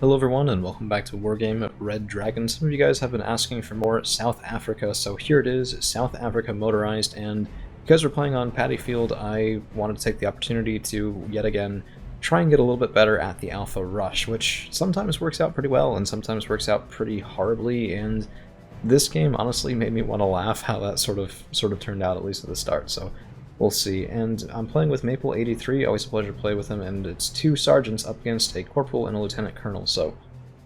Hello everyone and welcome back to Wargame Red Dragon. Some of you guys have been asking for more South Africa, so here it is, South Africa motorized, and because we're playing on Paddy Field, I wanted to take the opportunity to, yet again, try and get a little bit better at the Alpha Rush, which sometimes works out pretty well and sometimes works out pretty horribly, and this game honestly made me want to laugh how that sort of turned out, at least at the start, so we'll see. And I'm playing with Maple83, always a pleasure to play with him, and it's two sergeants up against a corporal and a lieutenant colonel, so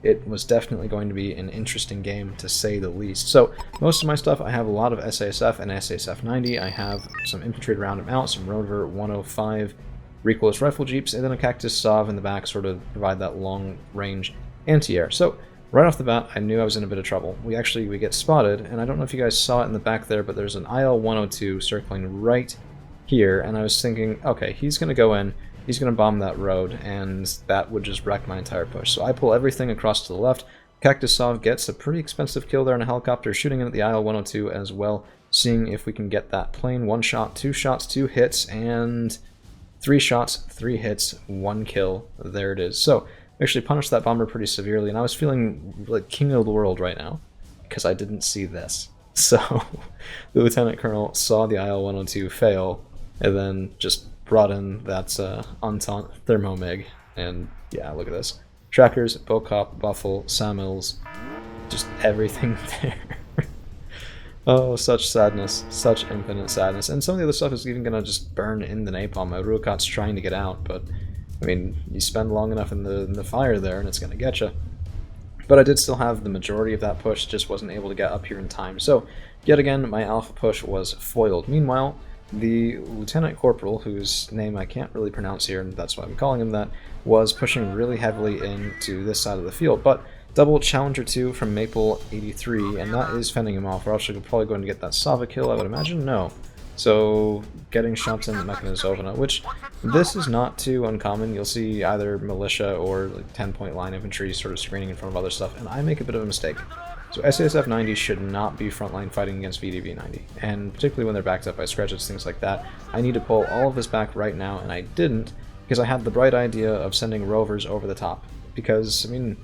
it was definitely going to be an interesting game, to say the least. So, most of my stuff, I have a lot of SASF and SASF 90, I have some infantry to round them out, some Rover 105 recoilless rifle jeeps, and then a Cactus Sov in the back, sort of provide that long-range anti-air. So, right off the bat, I knew I was in a bit of trouble. We get spotted, and I don't know if you guys saw it in the back there, but there's an IL-102 circling right here, and I was thinking, okay, he's going to go in, he's going to bomb that road, and that would just wreck my entire push. So I pull everything across to the left. Cactus Sov gets a pretty expensive kill there in a helicopter, shooting in at the IL-102 as well, seeing if we can get that plane. 1 shot, 2 shots, 2 hits, and 3 shots, 3 hits, 1 kill. There it is. So I actually punished that bomber pretty severely, and I was feeling like king of the world right now, because I didn't see this. So the lieutenant colonel saw the IL-102 fail, and then just brought in that Entente Thermomig, and yeah, look at this. Trackers, Bocop, Buffle, Sawmills, just everything there. Oh, such sadness, such infinite sadness. And some of the other stuff is even gonna just burn in the napalm. My Ruakot's trying to get out, but I mean, you spend long enough in the fire there and it's gonna get you. But I did still have the majority of that push, just wasn't able to get up here in time. So, yet again, my alpha push was foiled. Meanwhile, the Lieutenant Corporal, whose name I can't really pronounce here, and that's why I'm calling him that, was pushing really heavily into this side of the field. But double Challenger 2 from Maple83, and that is fending him off. We're actually probably going to get that Sava kill, I would imagine? No. So, getting shots in Mechanizovna, which this is not too uncommon. You'll see either militia or like 10-point line infantry sort of screening in front of other stuff, and I make a bit of a mistake. So SASF 90 should not be frontline fighting against VDV 90, and particularly when they're backed up by scratches, things like that. I need to pull all of this back right now, and I didn't, because I had the bright idea of sending rovers over the top. Because, I mean,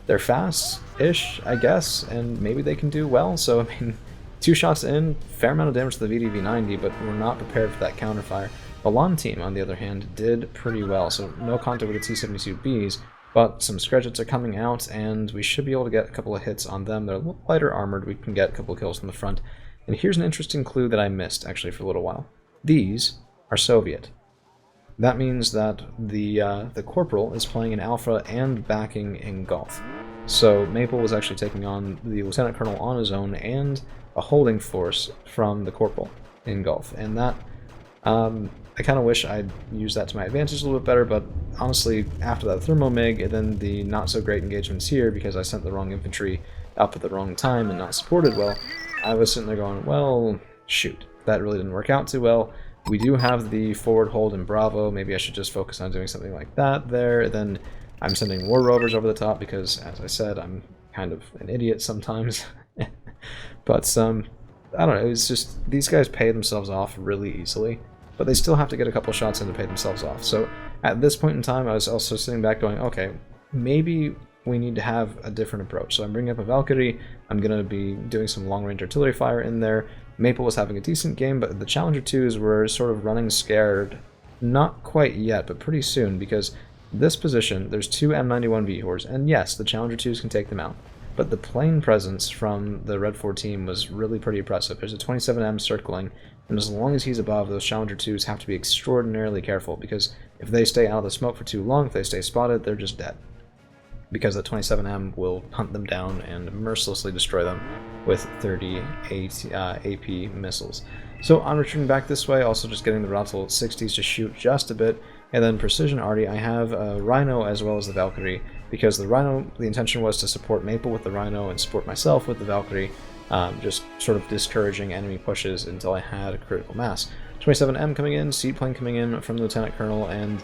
they're fast-ish, I guess, and maybe they can do well, so, I mean, 2 shots in, fair amount of damage to the VDV 90, but we're not prepared for that counterfire. The LON team, on the other hand, did pretty well, so no contact with the T-72Bs, but some Scredgets are coming out, and we should be able to get a couple of hits on them. They're a little lighter armored, we can get a couple of kills in the front. And here's an interesting clue that I missed, actually, for a little while. These are Soviet. That means that the Corporal is playing an Alpha and backing in Gulf. So Maple was actually taking on the Lieutenant Colonel on his own, and a holding force from the Corporal in Gulf. And that, I kind of wish I'd used that to my advantage a little bit better, but honestly, after that Thermomig, and then the not-so-great engagements here, because I sent the wrong infantry up at the wrong time and not supported well, I was sitting there going, well, shoot, that really didn't work out too well. We do have the forward hold in Bravo, maybe I should just focus on doing something like that there. Then I'm sending war rovers over the top, because, as I said, I'm kind of an idiot sometimes. But, I don't know, it's just, these guys pay themselves off really easily, but they still have to get a couple shots in to pay themselves off. So at this point in time, I was also sitting back going, okay, maybe we need to have a different approach. So I'm bringing up a Valkyrie, I'm going to be doing some long-range artillery fire in there. Maple was having a decent game, but the Challenger 2s were sort of running scared. Not quite yet, but pretty soon, because this position, there's 2 M91 Vhors, and yes, the Challenger 2s can take them out. But the plane presence from the Red 4 team was really pretty impressive. There's a 27M circling, and as long as he's above, those Challenger 2s have to be extraordinarily careful, because if they stay out of the smoke for too long, if they stay spotted, they're just dead. Because the 27M will hunt them down and mercilessly destroy them with 38 AP missiles. So I'm returning back this way, also just getting the Ratel 60s to shoot just a bit, and then Precision Arty, I have a Rhino as well as the Valkyrie, because the Rhino, the intention was to support Maple with the Rhino and support myself with the Valkyrie, just sort of discouraging enemy pushes until I had a critical mass. 27M coming in, Seaplane coming in from the Lieutenant Colonel, and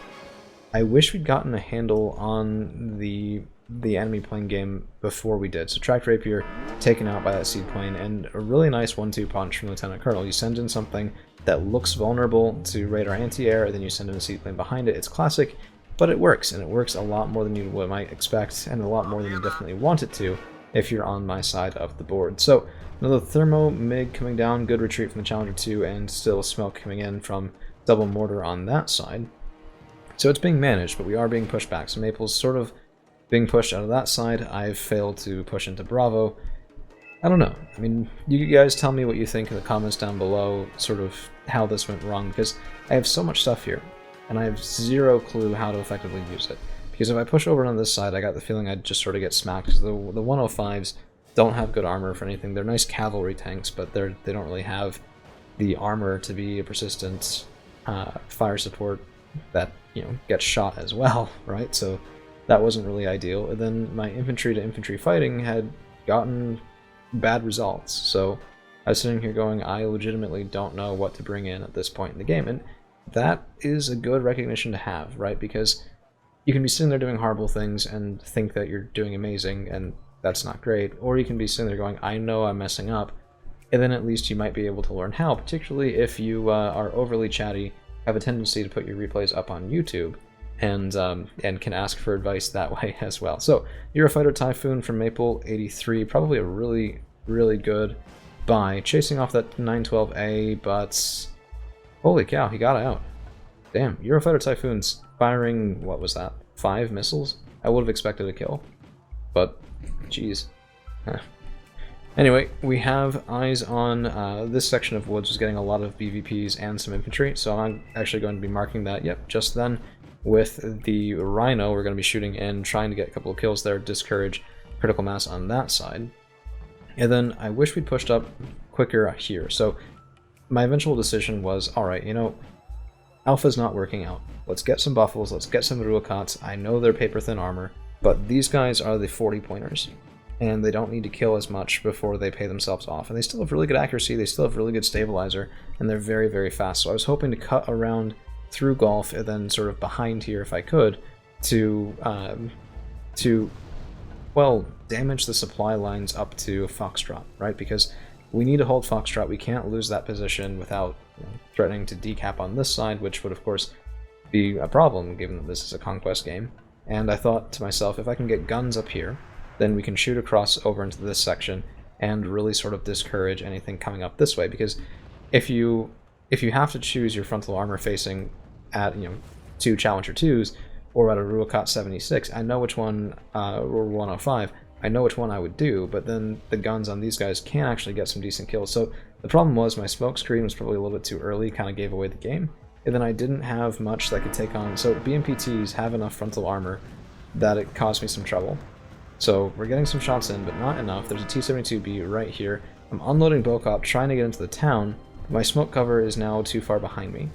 I wish we'd gotten a handle on the enemy plane game before we did. So Tracked Rapier taken out by that Seaplane, and a really nice 1-2 punch from Lieutenant Colonel. You send in something that looks vulnerable to radar anti-air, and then you send in a Seaplane behind it. It's classic but it works, and it works a lot more than you might expect, and a lot more than you definitely want it to if you're on my side of the board. So another Thermo MiG coming down, good retreat from the Challenger 2, and still smoke coming in from double mortar on that side. So it's being managed, but we are being pushed back. So Maple's sort of being pushed out of that side. I've failed to push into Bravo. I don't know. I mean, you guys tell me what you think in the comments down below, sort of how this went wrong, because I have so much stuff here, and I have zero clue how to effectively use it. Because if I push over on this side, I got the feeling I'd just sort of get smacked, because the 105s don't have good armor for anything. They're nice cavalry tanks, but they don't really have the armor to be a persistent fire support that, you know, gets shot as well, right? So that wasn't really ideal. And then my infantry to infantry fighting had gotten bad results, so I was sitting here going, I legitimately don't know what to bring in at this point in the game, and that is a good recognition to have, right? Because you can be sitting there doing horrible things and think that you're doing amazing, and that's not great, or you can be sitting there going, I know I'm messing up, and then at least you might be able to learn how, particularly if you are overly chatty, have a tendency to put your replays up on YouTube, and can ask for advice that way as well. So Eurofighter Typhoon from Maple 83, probably a really, really good buy, chasing off that 912A, but holy cow, he got out. Damn, Eurofighter Typhoon's firing, what was that, 5 missiles? I would have expected a kill, but jeez. Anyway, we have eyes on this section of woods was getting a lot of BVPs and some infantry, so I'm actually going to be marking that, yep, just then. With the Rhino, we're going to be shooting in, trying to get a couple of kills there, discourage critical mass on that side. And then I wish we'd pushed up quicker here. So my eventual decision was, alright, you know, Alpha's not working out. Let's get some Buffaloes, let's get some Ruakats. I know they're paper-thin armor, but these guys are the 40-pointers. And they don't need to kill as much before they pay themselves off. And they still have really good accuracy, they still have really good stabilizer, and they're very, very fast. So I was hoping to cut around through Gulf and then sort of behind here if I could to well, damage the supply lines up to Foxtrot, right? Because we need to hold Foxtrot. We can't lose that position without, you know, threatening to decap on this side, which would of course be a problem given that this is a conquest game. And I thought to myself, if I can get guns up here, then we can shoot across over into this section and really sort of discourage anything coming up this way, because if you have to choose your frontal armor facing at, you know, 2 Challenger 2s or at a Ruakat 76, I know which one, or 105, I know which one I would do, but then the guns on these guys can actually get some decent kills. So the problem was my smoke screen was probably a little bit too early, kind of gave away the game, and then I didn't have much that could take on, so BMPTs have enough frontal armor that it caused me some trouble. So we're getting some shots in, but not enough. There's a T-72B right here. I'm unloading Bocop, trying to get into the town. My smoke cover is now too far behind me,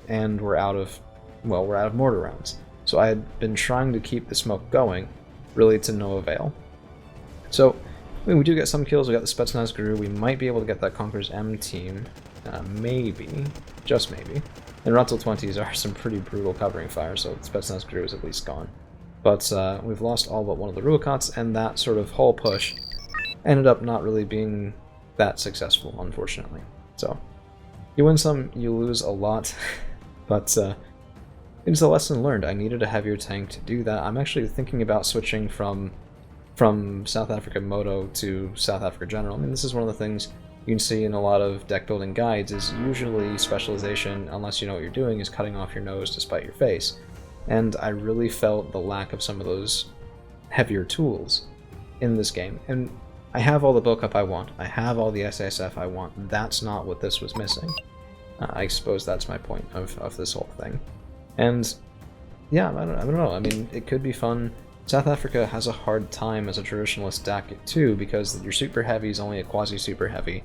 and we're out of mortar rounds. So I had been trying to keep the smoke going, really to no avail. So, I mean, we do get some kills. We got the Spetsnaz Gru. We might be able to get that Conqueror's M team, maybe, just maybe. And Runtle 20s are some pretty brutal covering fire, so Spetsnaz Gru is at least gone. But we've lost all but one of the Ruakats, and that sort of whole push ended up not really being that successful, unfortunately. So, you win some, you lose a lot, but it's a lesson learned. I needed a heavier tank to do that. I'm actually thinking about switching from South Africa Moto to South Africa General. I mean, this is one of the things you can see in a lot of deck building guides, is usually specialization, unless you know what you're doing, is cutting off your nose to spite your face. And I really felt the lack of some of those heavier tools in this game. And I have all the Bocop I want. I have all the SASF I want. That's not what this was missing. I suppose that's my point of this whole thing. And yeah, I don't know. I mean, it could be fun. South Africa has a hard time as a traditionalist deck too, because your super heavy is only a quasi super heavy.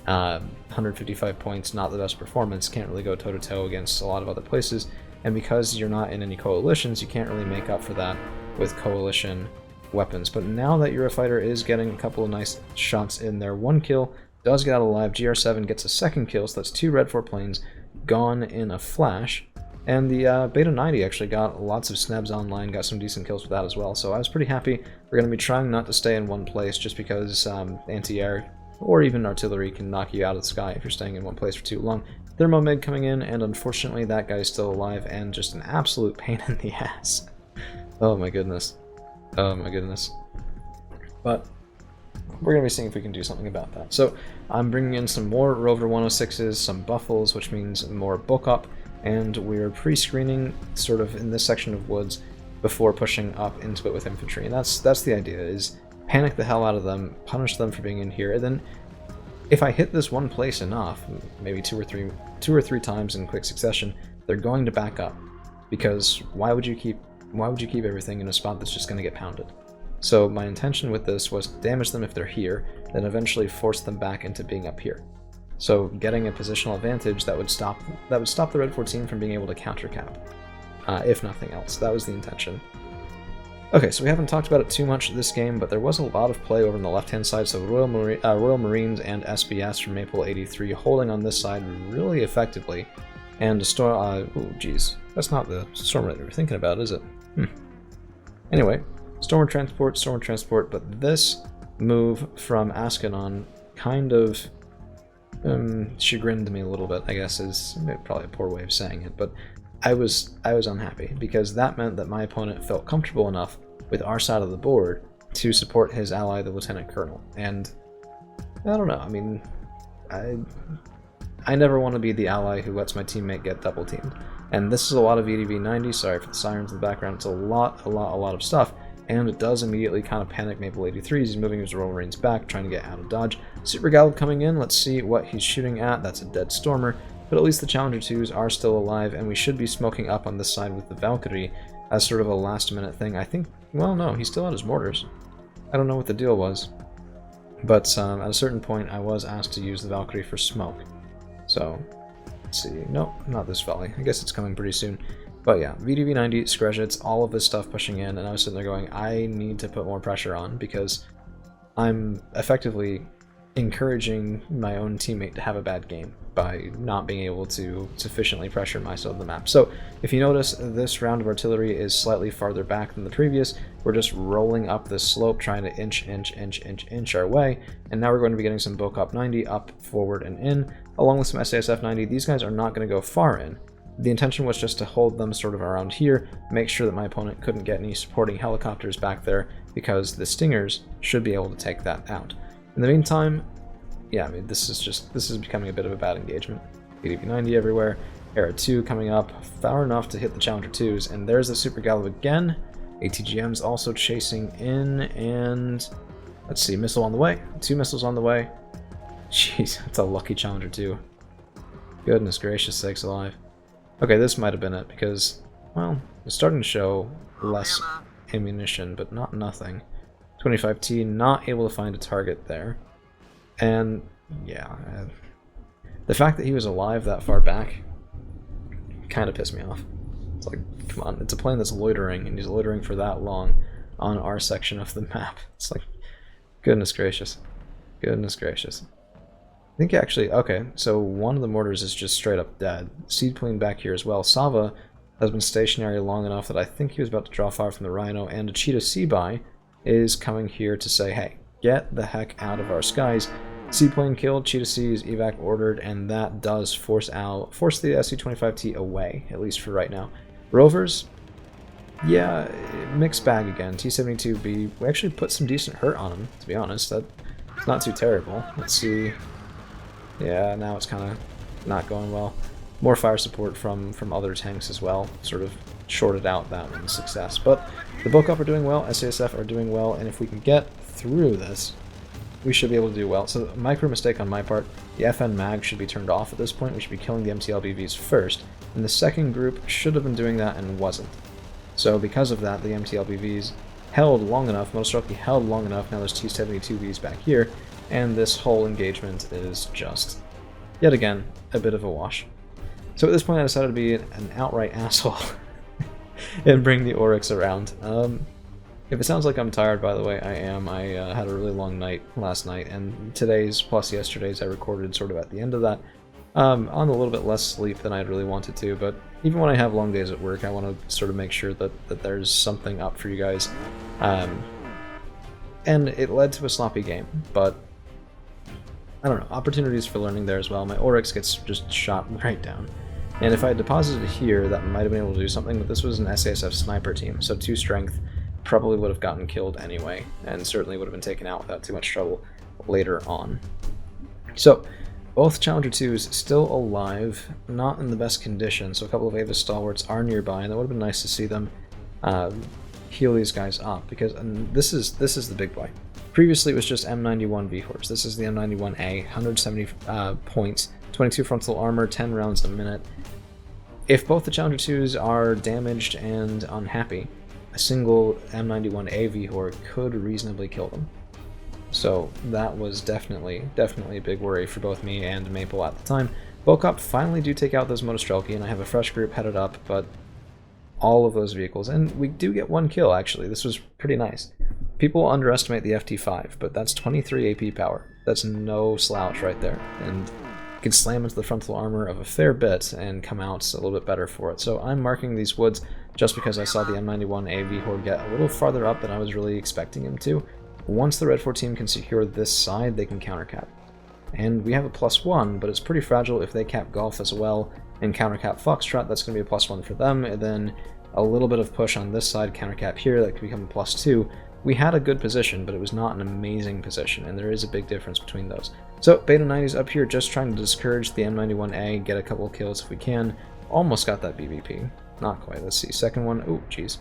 155 points, not the best performance, can't really go toe to toe against a lot of other places. And because you're not in any coalitions, you can't really make up for that with coalition weapons. But now that Eurofighter is getting a couple of nice shots in there, 1 kill, does get out alive, GR7 gets a 2nd kill, so that's 2 Red 4 planes gone in a flash. And the Beta 90 actually got lots of snebs online, got some decent kills with that as well, so I was pretty happy. We're going to be trying not to stay in one place, just because anti-air or even artillery can knock you out of the sky if you're staying in one place for too long. Thermo Mid coming in, and unfortunately that guy's still alive, and just an absolute pain in the ass. Oh my goodness. Oh my goodness. But we're going to be seeing if we can do something about that. So I'm bringing in some more Rover 106s, some Buffles, which means more book up, and we're pre-screening sort of in this section of woods before pushing up into it with infantry. And that's the idea, is panic the hell out of them, punish them for being in here, and then if I hit this one place enough, maybe two or three times in quick succession, they're going to back up. Because why would you keep everything in a spot that's just going to get pounded? So my intention with this was to damage them if they're here, then eventually force them back into being up here. So getting a positional advantage that would stop the Red 14 from being able to countercap, if nothing else. That was the intention. Okay, so we haven't talked about it too much this game, but there was a lot of play over on the left-hand side, so Royal Marines and SBS from Maple 83 holding on this side really effectively. And a storm... oh, geez. That's not the storm that we were thinking about, is it? Anyway, storm transport, but this move from Ascalon kind of chagrined me a little bit, I guess is probably a poor way of saying it, but I was unhappy, because that meant that my opponent felt comfortable enough with our side of the board to support his ally, the Lieutenant Colonel. And I don't know, I mean, I never want to be the ally who lets my teammate get double teamed. And this is a lot of EDV 90, sorry for the sirens in the background, it's a lot of stuff. And it does immediately kind of panic Maple 83. He's moving his Royal Marines back, trying to get out of dodge. Super Gallup coming in, let's see what he's shooting at. That's a dead Stormer. But at least the Challenger 2s are still alive, and we should be smoking up on this side with the Valkyrie as sort of a last-minute thing. I think, well, no, he still had his mortars. I don't know what the deal was. But at a certain point, I was asked to use the Valkyrie for smoke. So, let's see. Nope, not this volley. I guess it's coming pretty soon. But yeah, VDV 90, Screjets, all of this stuff pushing in, and I was sitting there going, I need to put more pressure on, because I'm effectively encouraging my own teammate to have a bad game by not being able to sufficiently pressure my side of the map. So if you notice, this round of artillery is slightly farther back than the previous. We're just rolling up this slope, trying to inch our way, and now we're going to be getting some Bocop 90 up, forward, and in, along with some SASF 90. These guys are not going to go far in. The intention was just to hold them sort of around here, make sure that my opponent couldn't get any supporting helicopters back there, because the Stingers should be able to take that out. In the meantime, yeah, I mean, this is becoming a bit of a bad engagement. ADV 90 everywhere, Era 2 coming up, far enough to hit the Challenger 2s, and there's the Super Gallup again. ATGM's also chasing in, and let's see, missile on the way. 2 missiles on the way. Jeez, that's a lucky Challenger 2. Goodness gracious sakes alive. Okay, this might have been it, because, well, it's starting to show less ammunition, but not nothing. 25T, not able to find a target there. And, yeah, the fact that he was alive that far back kind of pissed me off. It's like, come on, it's a plane that's loitering, and he's loitering for that long on our section of the map. It's like, goodness gracious. Goodness gracious. I think actually, okay, so one of the mortars is just straight up dead. Seed Queen back here as well. Sava has been stationary long enough that I think he was about to draw fire from the Rhino, and a Cheetah Seabuy is coming here to say, hey, get the heck out of our skies. Seaplane killed, Cheetah Sea is evac ordered, and that does force the SC-25T away, at least for right now. Rovers, yeah, mixed bag again. T-72B, we actually put some decent hurt on him, to be honest. That's not too terrible. Let's see. Yeah, now it's kind of not going well. More fire support from other tanks as well, sort of shorted out that one's success. But the Bocop are doing well, SASF are doing well, and if we can get through this, we should be able to do well. So, micro mistake on my part, the FN mag should be turned off at this point. We should be killing the MTLBVs first, and the second group should have been doing that and wasn't. So because of that, the MTLBVs held long enough, Motostoki held long enough, now there's T-72Vs back here, and this whole engagement is just, yet again, a bit of a wash. So at this point I decided to be an outright asshole and bring the Oryx around. If it sounds like I'm tired, by the way, I am. I had a really long night last night, and today's plus yesterday's I recorded sort of at the end of that. On a little bit less sleep than I'd really wanted to, but even when I have long days at work, I want to sort of make sure that there's something up for you guys. And it led to a sloppy game, but I don't know, opportunities for learning there as well. My Oryx gets just shot right down. And if I had deposited here, that might have been able to do something, but this was an SASF sniper team, so 2 strength probably would have gotten killed anyway, and certainly would have been taken out without too much trouble later on. So, both Challenger 2s still alive, not in the best condition, so a couple of Avis stalwarts are nearby, and that would have been nice to see them heal these guys up, because this is the big boy. Previously it was just M91 V-Horse. This is the M91A, 170 points, 22 frontal armor, 10 rounds a minute. If both the Challenger 2s are damaged and unhappy, a single M91A V-Horse could reasonably kill them. So that was definitely a big worry for both me and Maple at the time. Bocop finally do take out those Motostrelki, and I have a fresh group headed up, but all of those vehicles, and we do get 1 kill actually. This was pretty nice. People underestimate the FT5, but that's 23 AP power. That's no slouch right there, and you can slam into the frontal armor of a fair bit and come out a little bit better for it. So I'm marking these woods just because I saw the M91A V-Horde get a little farther up than I was really expecting him to. Once the Red 4 team can secure this side, they can countercap. And we have a +1, but it's pretty fragile if they cap Golf as well and countercap Foxtrot. That's going to be a +1 for them, and then a little bit of push on this side, countercap here, that could become a +2. We had a good position, but it was not an amazing position, and there is a big difference between those. So Beta 90's up here just trying to discourage the M91A, get a couple of kills if we can. Almost got that BBP. Not quite. Let's see. Second one. Oh, jeez.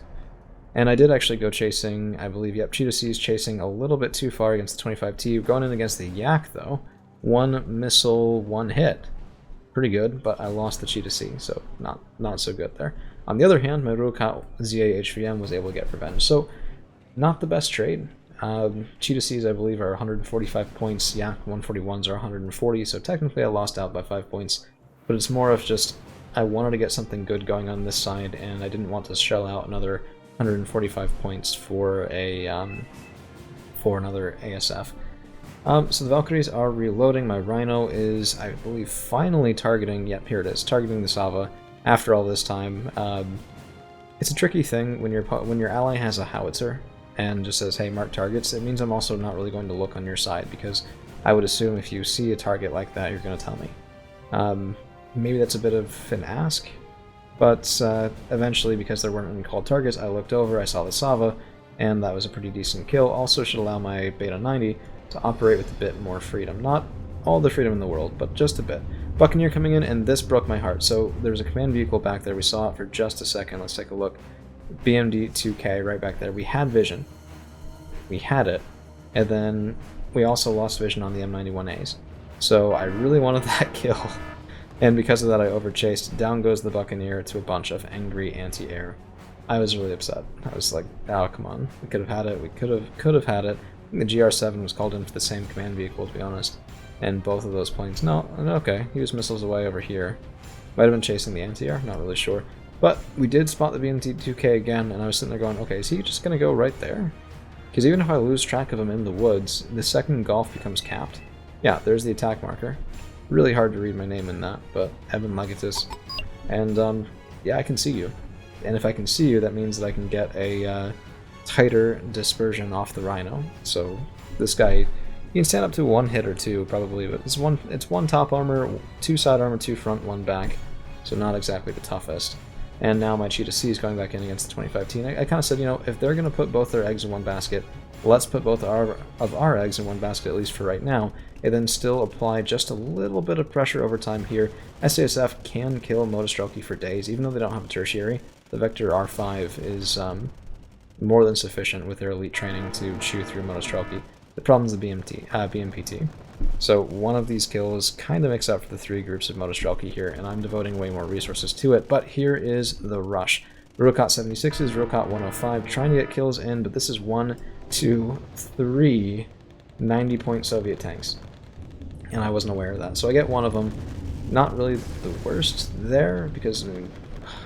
And I did actually go chasing, I believe, yep, Cheetah C's chasing a little bit too far against the 25T. Going in against the Yak, though. 1 missile, 1 hit. Pretty good, but I lost the Cheetah C, so not so good there. On the other hand, my Rurokat ZA HVM was able to get revenge, so not the best trade. Cheetah C's, I believe, are 145 points, Yak 141s are 140, so technically I lost out by 5 points, but it's more of just, I wanted to get something good going on this side, and I didn't want to shell out another 145 points for another ASF. So the Valkyries are reloading. My Rhino is, I believe, finally targeting, yep, here it is, targeting the Sava after all this time. It's a tricky thing when your ally has a howitzer and just says, hey, mark targets. It means I'm also not really going to look on your side, because I would assume if you see a target like that, you're going to tell me. Maybe that's a bit of an ask, but eventually, because there weren't any called targets, I looked over, I saw the Sava, and that was a pretty decent kill. Also should allow my Beta 90 to operate with a bit more freedom. Not all the freedom in the world, but just a bit. Buccaneer coming in, and this broke my heart. So there was a command vehicle back there. We saw it for just a second. Let's take a look. BMD 2K right back there. We had vision. We had it. And then we also lost vision on the M91As. So I really wanted that kill. And because of that, I overchased. Down goes the Buccaneer to a bunch of angry anti-air. I was really upset. I was like, oh, come on. We could have had it. We could have had it. I think the GR7 was called in for the same command vehicle, to be honest. And both of those planes, no, okay, he was missiles away over here. Might have been chasing the anti-air, not really sure. But we did spot the BMT-2K again, and I was sitting there going, okay, is he just going to go right there? Because even if I lose track of him in the woods, the second Golf becomes capped. Yeah, there's the attack marker. Really hard to read my name in that, but Evan Legatus. And, yeah, I can see you. And if I can see you, that means that I can get a tighter dispersion off the Rhino. So this guy, you can stand up to 1 hit or 2 probably, but it's one top armor, 2 side armor, 2 front, 1 back, so not exactly the toughest. And now my Cheetah C is going back in against the 25T. I kind of said, you know, if they're going to put both their eggs in one basket, let's put both of our eggs in one basket, at least for right now, and then still apply just a little bit of pressure over time here. SASF can kill Motostrelki for days, even though they don't have a tertiary. The Vector R5 is more than sufficient with their elite training to chew through Motostrelki. The problem is the BMPT. So one of these kills kind of makes up for the 3 groups of Motostrelki here, and I'm devoting way more resources to it. But here is the rush. Rurokat 76s, Rurokat 105, trying to get kills in, but this is 1, 2, 3 90-point Soviet tanks. And I wasn't aware of that. So I get one of them. Not really the worst there, because I mean,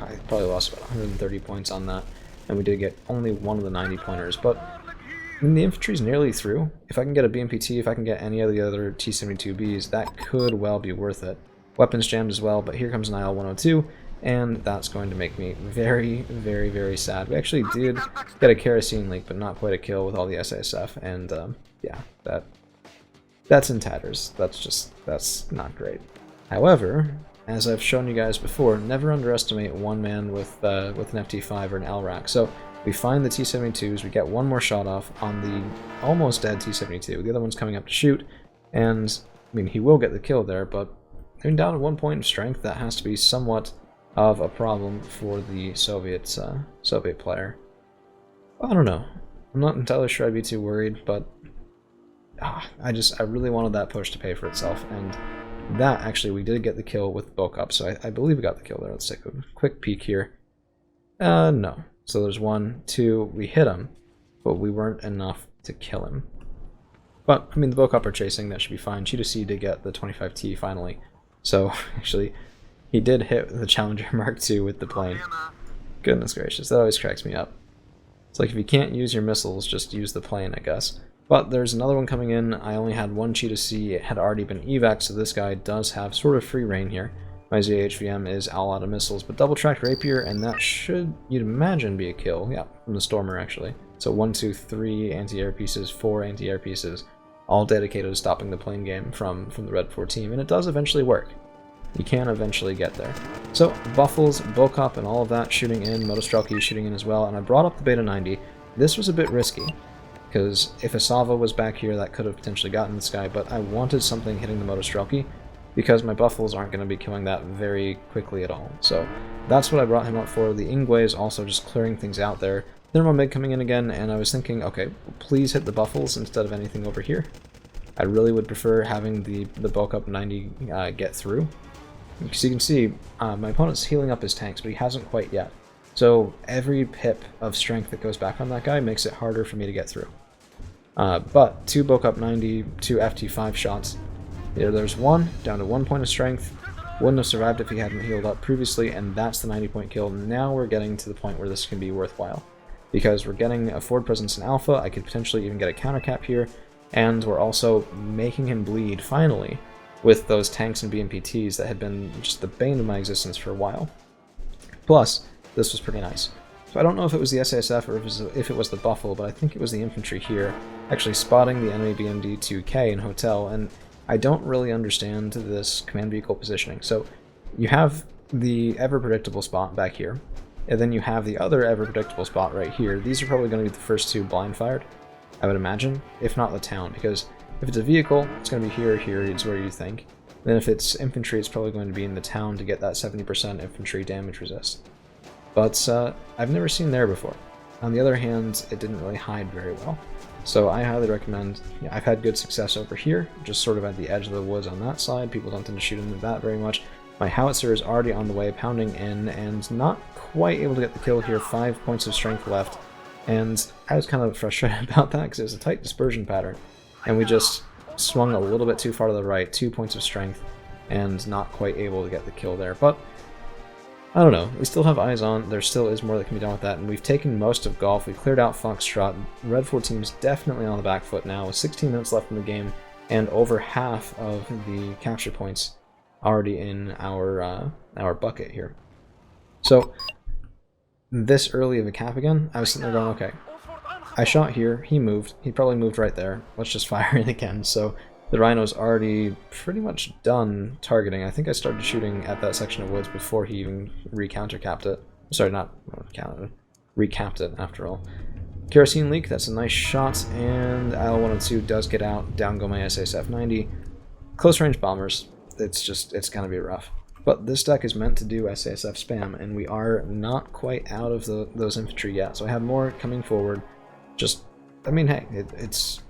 I probably lost about 130 points on that, and we did get only one of the 90-pointers, but I mean, the infantry's nearly through. If I can get a BMPT, if I can get any of the other T-72Bs, that could well be worth it. Weapons jammed as well, but here comes an IL-102, and that's going to make me very, very, very sad. We actually did get a kerosene leak, but not quite a kill with all the SASF, and yeah, that that's in tatters. That's not great. However, as I've shown you guys before, never underestimate one man with an FT5 or an LRAC. So we find the T-72s, we get one more shot off on the almost dead T-72. The other one's coming up to shoot, and I mean, he will get the kill there, but going down to 1 point of strength, that has to be somewhat of a problem for the Soviet player. I don't know. I'm not entirely sure I'd be too worried, but I really wanted that push to pay for itself, and that actually we did get the kill with bulk up, so I believe we got the kill there. Let's take a quick peek here. No. So there's 1, 2, we hit him, but we weren't enough to kill him. But, I mean, the bulk up are chasing, that should be fine. G2C did get the 25T finally, so actually, he did hit the Challenger Mark II with the plane. Goodness gracious, that always cracks me up. It's like if you can't use your missiles, just use the plane, I guess. But there's another one coming in. I only had 1 G2C, it had already been evac, so this guy does have sort of free reign here. My ZHVM is all out of missiles, but double tracked rapier, and that should, you'd imagine, be a kill. Yeah, from the Stormer, actually. So 1, 2, 3 anti-air pieces, 4 anti-air pieces, all dedicated to stopping the plane game from the Red 4 team, and it does eventually work. You can eventually get there. So, Buffles, Bulkop, and all of that shooting in, Motostrelki shooting in as well, and I brought up the Beta 90. This was a bit risky, because if a Sava was back here, that could have potentially gotten this guy, but I wanted something hitting the Motostrelki, because my Buffles aren't going to be killing that very quickly at all. So that's what I brought him up for. The Ingwe is also just clearing things out there. Thermomig coming in again, and I was thinking, okay, please hit the Buffles instead of anything over here. I really would prefer having the bulk up 90 get through. Because you can see, my opponent's healing up his tanks, but he hasn't quite yet. So every pip of strength that goes back on that guy makes it harder for me to get through. But 2 bulk up 90, 2 FT5 shots. There's 1, down to 1 point of strength. Wouldn't have survived if he hadn't healed up previously, and that's the 90-point kill. Now we're getting to the point where this can be worthwhile. Because we're getting a forward presence in Alpha, I could potentially even get a counter cap here, and we're also making him bleed, finally, with those tanks and BMPTs that had been just the bane of my existence for a while. Plus, this was pretty nice. So I don't know if it was the SASF or if it was the Buffalo, but I think it was the infantry here, actually spotting the enemy BMD-2K in Hotel, and I don't really understand this command vehicle positioning. So you have the ever-predictable spot back here, and then you have the other ever-predictable spot right here. These are probably going to be the first 2 blind-fired, I would imagine, if not the town, because if it's a vehicle, it's going to be here or here, is where you think. Then if it's infantry, it's probably going to be in the town to get that 70% infantry damage resist. But I've never seen there before. On the other hand, it didn't really hide very well. So I highly recommend, I've had good success over here, just sort of at the edge of the woods on that side. People don't tend to shoot into that very much. My howitzer is already on the way, pounding in, and not quite able to get the kill here. 5 points of strength left. And I was kind of frustrated about that because it was a tight dispersion pattern. And we just swung a little bit too far to the right, 2 points of strength, and not quite able to get the kill there. But I don't know, we still have eyes on, there still is more that can be done with that, and we've taken most of Golf, we've cleared out Foxtrot. Red 4 team's definitely on the back foot now, with 16 minutes left in the game, and over half of the capture points already in our bucket here. So, this early of a cap again, I was sitting there going, okay, I shot here, he moved, he probably moved right there, let's just fire it again. So the Rhino's already pretty much done targeting. I think I started shooting at that section of woods before he even re-counter-capped it. Sorry, not countered, recapped it after all. Kerosene leak, that's a nice shot, and IL-102 does get out. Down go my SASF-90. Close range bombers, it's gonna be rough. But this deck is meant to do SASF spam, and we are not quite out of those infantry yet. So I have more coming forward. Just, I mean, hey, it's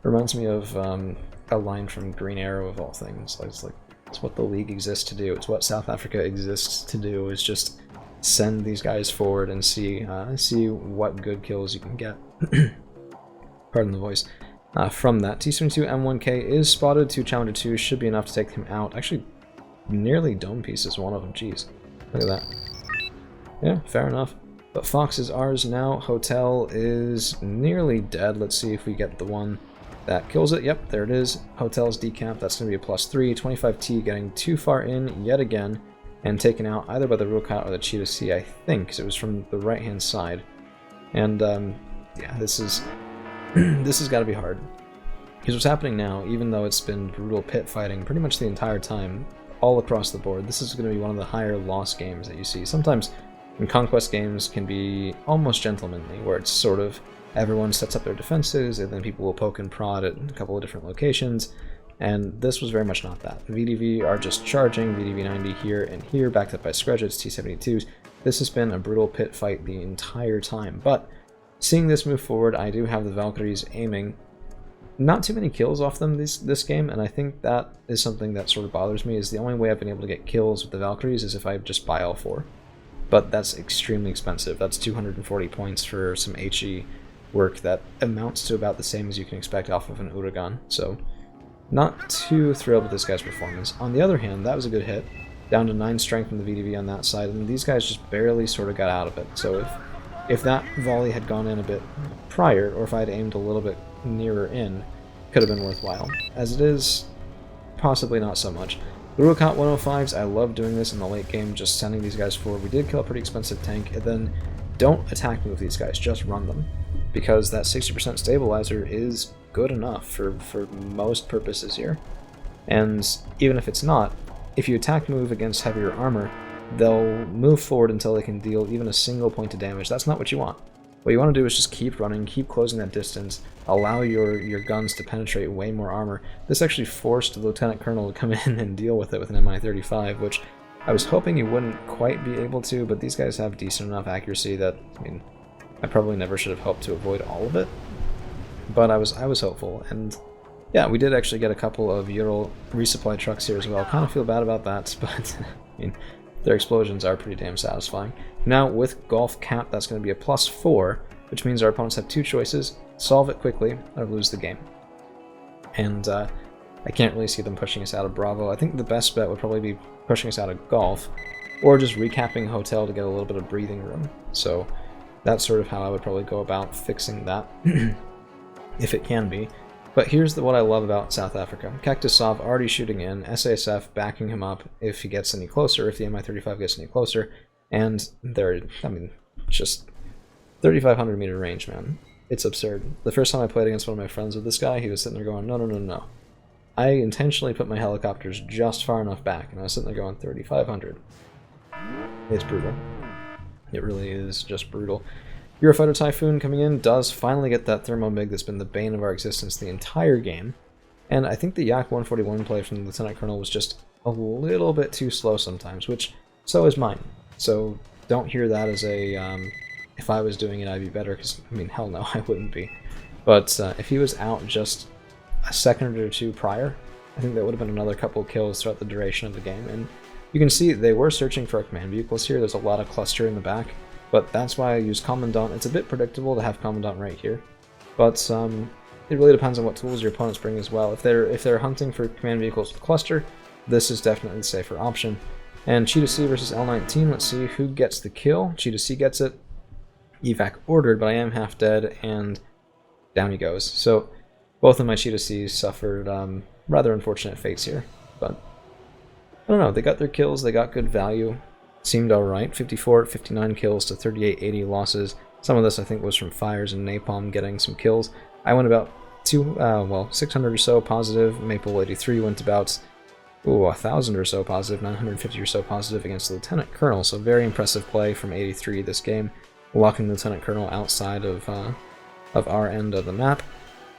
reminds me of a line from Green Arrow of all things. It's what the league exists to do. It's what South Africa exists to do. Is just send these guys forward and see what good kills you can get. Pardon the voice. From that, T-72 M1K is spotted. 2 Challenger 2 should be enough to take him out. Actually, nearly dome pieces one of them. Jeez, look at that. Yeah, fair enough. But Fox is ours now. Hotel is nearly dead. Let's see if we get the one that kills it. Yep, there it is. Hotel's decap. That's going to be a +3. 25T getting too far in yet again and taken out either by the Rukat or the Cheetah C, I think, because it was from the right-hand side. And, yeah, this is got to be hard. Because what's happening now, even though it's been brutal pit fighting pretty much the entire time, all across the board, this is going to be one of the higher loss games that you see. Sometimes in conquest games can be almost gentlemanly, where it's sort of everyone sets up their defenses, and then people will poke and prod at a couple of different locations, and this was very much not that. VDV are just charging, VDV 90 here and here, backed up by Scredgets, T-72s. This has been a brutal pit fight the entire time, but seeing this move forward, I do have the Valkyries aiming. Not too many kills off them this game, and I think that is something that sort of bothers me, is the only way I've been able to get kills with the Valkyries is if I just buy all 4. But that's extremely expensive. That's 240 points for some HE work that amounts to about the same as you can expect off of an Uragan, so not too thrilled with this guy's performance. On the other hand, that was a good hit, down to 9 strength from the VDV on that side, and these guys just barely sort of got out of it. So if that volley had gone in a bit prior, or if I had aimed a little bit nearer in, could have been worthwhile. As it is, possibly not so much. The Ruakot 105s, I love doing this in the late game, just sending these guys forward. We did kill a pretty expensive tank, and then don't attack move these guys, just run them. Because that 60% stabilizer is good enough for most purposes here. And even if it's not, if you attack move against heavier armor, they'll move forward until they can deal even a single point of damage. That's not what you want. What you want to do is just keep running, keep closing that distance, allow your guns to penetrate way more armor. This actually forced the Lieutenant Colonel to come in and deal with it with an MI-35, which I was hoping he wouldn't quite be able to, but these guys have decent enough accuracy that, I mean, I probably never should have hoped to avoid all of it. But I was hopeful, and yeah, we did actually get a couple of Ural resupply trucks here as well. Kind of feel bad about that, but I mean, their explosions are pretty damn satisfying. Now, with Golf Cap, that's going to be a +4, which means our opponents have 2 choices: solve it quickly, or lose the game. And I can't really see them pushing us out of Bravo. I think the best bet would probably be pushing us out of Golf, or just recapping Hotel to get a little bit of breathing room. So that's sort of how I would probably go about fixing that, if it can be. But here's what I love about South Africa. Cactus Sov already shooting in, SASF backing him up if he gets any closer, if the Mi-35 gets any closer, and they're, I mean, just 3,500 meter range, man. It's absurd. The first time I played against one of my friends with this guy, he was sitting there going, no, no, no, no. I intentionally put my helicopters just far enough back, and I was sitting there going 3,500. It's brutal. It really is just brutal. Eurofighter Typhoon coming in does finally get that thermo MiG that's been the bane of our existence the entire game, and I think the Yak 141 play from the Lieutenant Colonel was just a little bit too slow sometimes, which so is mine. So don't hear that as a, if I was doing it I'd be better, because, I mean, hell no, I wouldn't be. But if he was out just a second or two prior, I think that would have been another couple kills throughout the duration of the game, and you can see they were searching for our command vehicles here. There's a lot of cluster in the back. But that's why I use Commandant. It's a bit predictable to have Commandant right here, but it really depends on what tools your opponents bring as well. If they're hunting for command vehicles with cluster, this is definitely the safer option. And Cheetah C versus L19, let's see who gets the kill. Cheetah C gets it. Evac ordered, but I am half dead, and down he goes. So both of my Cheetah Cs suffered rather unfortunate fates here, but I don't know, they got their kills, they got good value. Seemed alright. 54, 59 kills to 38, 80 losses. Some of this I think was from fires and napalm getting some kills. I went about 600 or so positive. Maple 83 went about 1,000 or so positive, 950 or so positive against the Lieutenant Colonel. So very impressive play from 83 this game, locking the Lieutenant Colonel outside of our end of the map.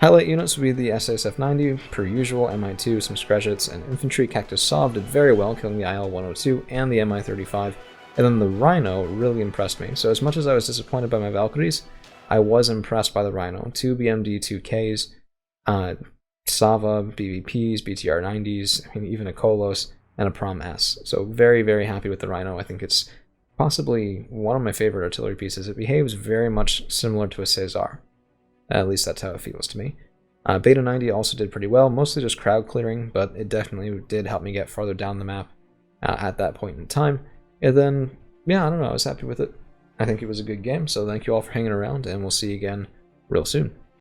Highlight units would be the SASF-90, per usual, Mi-2, some Scredgets, and infantry. Cactus Sov did very well, killing the IL-102 and the Mi-35, and then the Rhino really impressed me. So as much as I was disappointed by my Valkyries, I was impressed by the Rhino. 2 BMD 2Ks, Sava, BVPs, BTR-90s, I mean, even a Kolos, and a Prom-S. So very, very happy with the Rhino. I think it's possibly one of my favorite artillery pieces. It behaves very much similar to a Caesar. At least that's how it feels to me. Beta 90 also did pretty well, mostly just crowd clearing, but it definitely did help me get farther down the map at that point in time. And then, yeah, I don't know, I was happy with it. I think it was a good game, so thank you all for hanging around, and we'll see you again real soon.